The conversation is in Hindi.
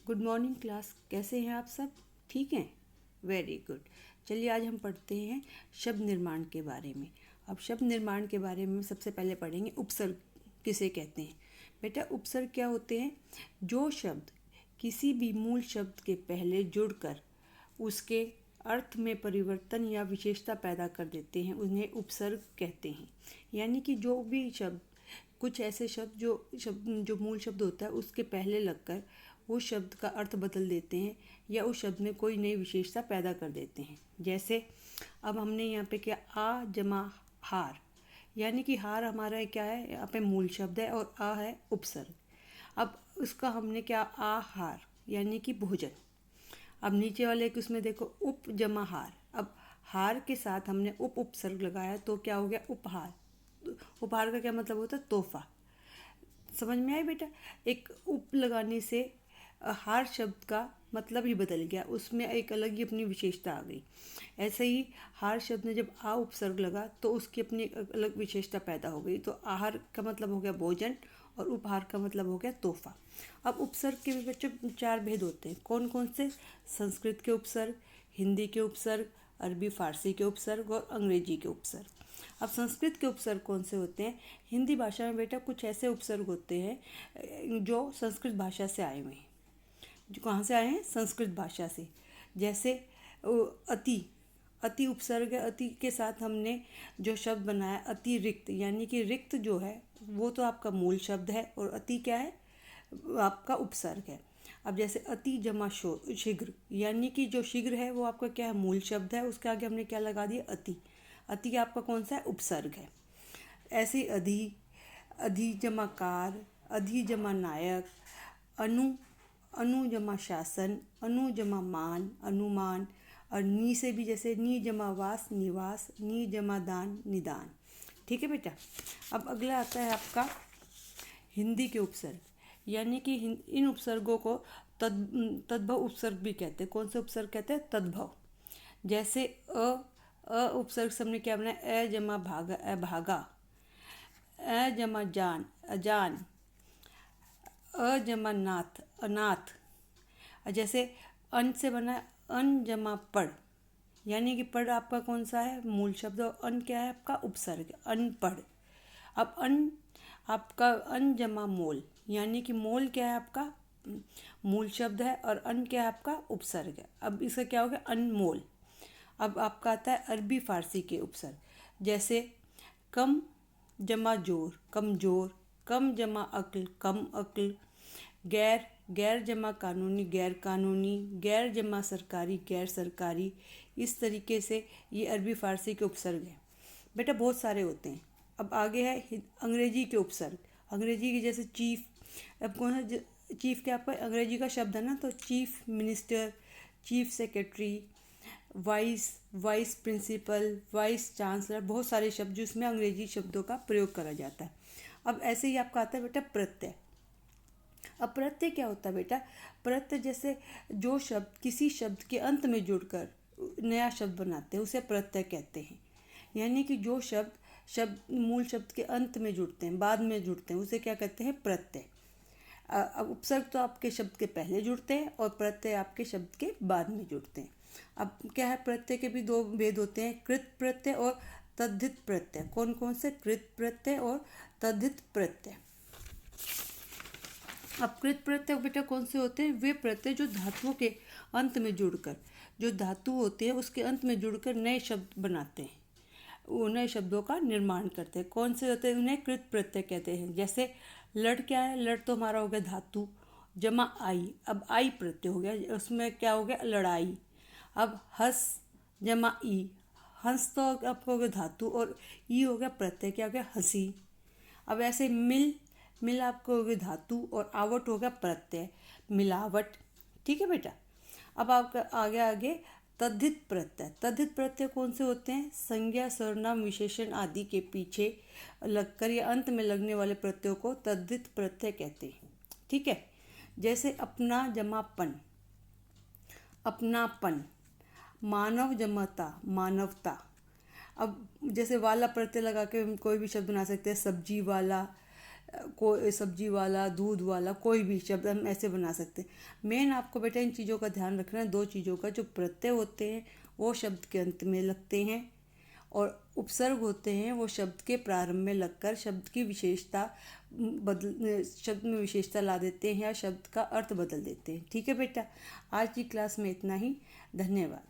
Good morning class. कैसे हैं आप सब? ठीक हैं? Very good. चलिए आज हम पढ़ते हैं शब्द निर्माण के बारे में। अब शब्द निर्माण के बारे में सबसे पहले पढ़ेंगे उपसर्ग किसे कहते हैं। बेटा उपसर्ग क्या होते हैं? जो शब्द किसी भी मूल शब्द के पहले जुड़कर उसके अर्थ में परिवर्तन या विशेषता पैदा कर देते हैं उन्हें उपसर्ग कहते हैं। यानी कि जो भी शब्द, कुछ ऐसे शब्द जो मूल शब्द होता है उसके पहले लगकर उस शब्द का अर्थ बदल देते हैं या उस शब्द में कोई नई विशेषता पैदा कर देते हैं। जैसे अब हमने यहाँ पे क्या, आ जमा हार, यानी कि हार हमारा क्या है, यहाँ पे मूल शब्द है और आ है उपसर्ग। अब उसका हमने क्या, आहार यानी कि भोजन। अब नीचे वाले एक उसमें देखो उप जमा हार, अब हार के साथ हमने उप उपसर्ग लगाया तो क्या हो गया, उपहार। उपहार का क्या मतलब होता है, तोहफा। समझ में आई बेटा? एक उप लगाने से हार शब्द का मतलब ही बदल गया, उसमें एक अलग ही अपनी विशेषता आ गई। ऐसे ही हार शब्द में जब आ उपसर्ग लगा तो उसकी अपनी एक अलग विशेषता पैदा हो गई। तो आहार का मतलब हो गया भोजन और उपहार का मतलब हो गया तोहफा। अब उपसर्ग के भी बच्चों 4 भेद होते हैं। कौन कौन से? संस्कृत के उपसर्ग, हिंदी के उपसर्ग, अरबी फारसी के उपसर्ग और अंग्रेजी के उपसर्ग। अब संस्कृत के उपसर्ग कौन से होते हैं? हिंदी भाषा में बेटा कुछ ऐसे उपसर्ग होते हैं जो संस्कृत भाषा से आए हुए हैं। जो कहाँ से आए हैं? संस्कृत भाषा से। जैसे अति, अति उपसर्ग है। अति के साथ हमने जो शब्द बनाया अतिरिक्त, यानी कि रिक्त जो है वो तो आपका मूल शब्द है और अति क्या है, आपका उपसर्ग है। अब जैसे अति जमा शीघ्र, यानी कि जो शीघ्र है वो आपका क्या है, मूल शब्द है। उसके आगे हमने क्या लगा दिया, अति। अति आपका कौन सा है, उपसर्ग है। ऐसे अधि, अधि जमा कार, अधि जमा नायक, अनु, अनु जमा शासन, अनु जमा मान, अनुमान। और नी से भी जैसे नी जमा वास, निवास, नी जमा दान, निदान। ठीक है बेटा? अब अगला आता है आपका हिंदी के उपसर्ग, यानी कि इन उपसर्गों को तद्भव उपसर्ग भी कहते हैं। कौन से उपसर्ग कहते हैं? तद्भव। जैसे अ उपसर्ग से हमने क्या बनाया, अ जमा भागा, अभागा, अ जमा जान, अजान, अ जमा नाथ, अनाथ। जैसे अन से बना अन जमा पढ़, यानी कि पढ़ आपका कौन सा है, मूल शब्द, और अन क्या है आपका उपसर्ग, अनपढ़। अब अन आपका अन जमा मोल, यानी कि मोल क्या है आपका मूल शब्द है और अन क्या है आपका उपसर्ग है। अब इसका क्या हो गया, अनमोल। अब आपका आता है अरबी फारसी के उपसर्ग, जैसे कम जमा जोर, कमजोर, कम जमा अक्ल, कम अक्ल, गैर, गैर जमा कानूनी, गैर कानूनी, गैर जमा सरकारी, गैर सरकारी। इस तरीके से ये अरबी फारसी के उपसर्ग हैं बेटा, बहुत सारे होते हैं। अब आगे है अंग्रेजी के उपसर्ग। अंग्रेजी के जैसे चीफ, अब कौन है चीफ, क्या आपका अंग्रेजी का शब्द है ना, तो chief minister, chief secretary, vice, vice principal, vice chancellor, बहुत सारे शब्द जिसमें अंग्रेजी शब्दों का प्रयोग करा जाता है। अब ऐसे ही आपका आता है बेटा प्रत्यय। अब प्रत्यय क्या होता है बेटा? प्रत्यय जैसे जो शब्द किसी शब्द के अंत में जुड़कर नया शब्द बनाते हैं उसे प्रत्यय कहते हैं। यानी कि जो शब्द मूल शब्द के अंत में जुड़ते हैं, बाद में जुड़ते हैं, उसे क्या कहते हैं, प्रत्यय। अब उपसर्ग तो आपके शब्द के पहले जुड़ते हैं और प्रत्यय आपके शब्द के बाद में जुड़ते हैं। अब क्या है, प्रत्यय के भी 2 भेद होते हैं, कृत प्रत्यय और तद्धित प्रत्यय। कौन कौन से? कृत प्रत्यय और तद्धित प्रत्यय। अब कृत प्रत्यय बेटा कौन से होते हैं? वे प्रत्यय जो धातुओं के अंत में जुड़कर, जो धातु होते हैं उसके अंत में जुड़कर नए शब्द बनाते हैं, वो नए शब्दों का निर्माण करते हैं। कौन से होते हैं? उन्हें कृत प्रत्यय कहते हैं। जैसे लड़ क्या है, लड़ तो हमारा हो गया धातु जमा आई, अब आई प्रत्यय हो गया, उसमें क्या हो गया, लड़ाई। अब हंस जमा ई, हंस तो आपको हो गया धातु और ई हो गया प्रत्यय, क्या हो गया, हंसी। अब ऐसे मिल, मिल आपको हो गया धातु और आवट हो गया प्रत्यय, मिलावट। ठीक है बेटा? अब आपका आगे तद्धित प्रत्यय। तद्धित प्रत्यय कौन से होते हैं? संज्ञा, सर्वनाम, विशेषण आदि के पीछे लगकर या अंत में लगने वाले प्रत्ययों को तद्धित प्रत्यय कहते हैं। ठीक है? जैसे अपना जमापन, अपनापन, मानव जमाता, मानवता। अब जैसे वाला प्रत्यय लगा के हम कोई भी शब्द बना सकते हैं, सब्जी वाला, कोई सब्जी वाला, दूध वाला, कोई भी शब्द हम ऐसे बना सकते हैं। मेन आपको बेटा इन चीज़ों का ध्यान रखना है, दो चीज़ों का, जो प्रत्यय होते हैं वो शब्द के अंत में लगते हैं और उपसर्ग होते हैं वो शब्द के प्रारंभ में लगकर शब्द की विशेषता शब्द में विशेषता ला देते हैं या शब्द का अर्थ बदल देते हैं। ठीक है बेटा, आज की क्लास में इतना ही। धन्यवाद।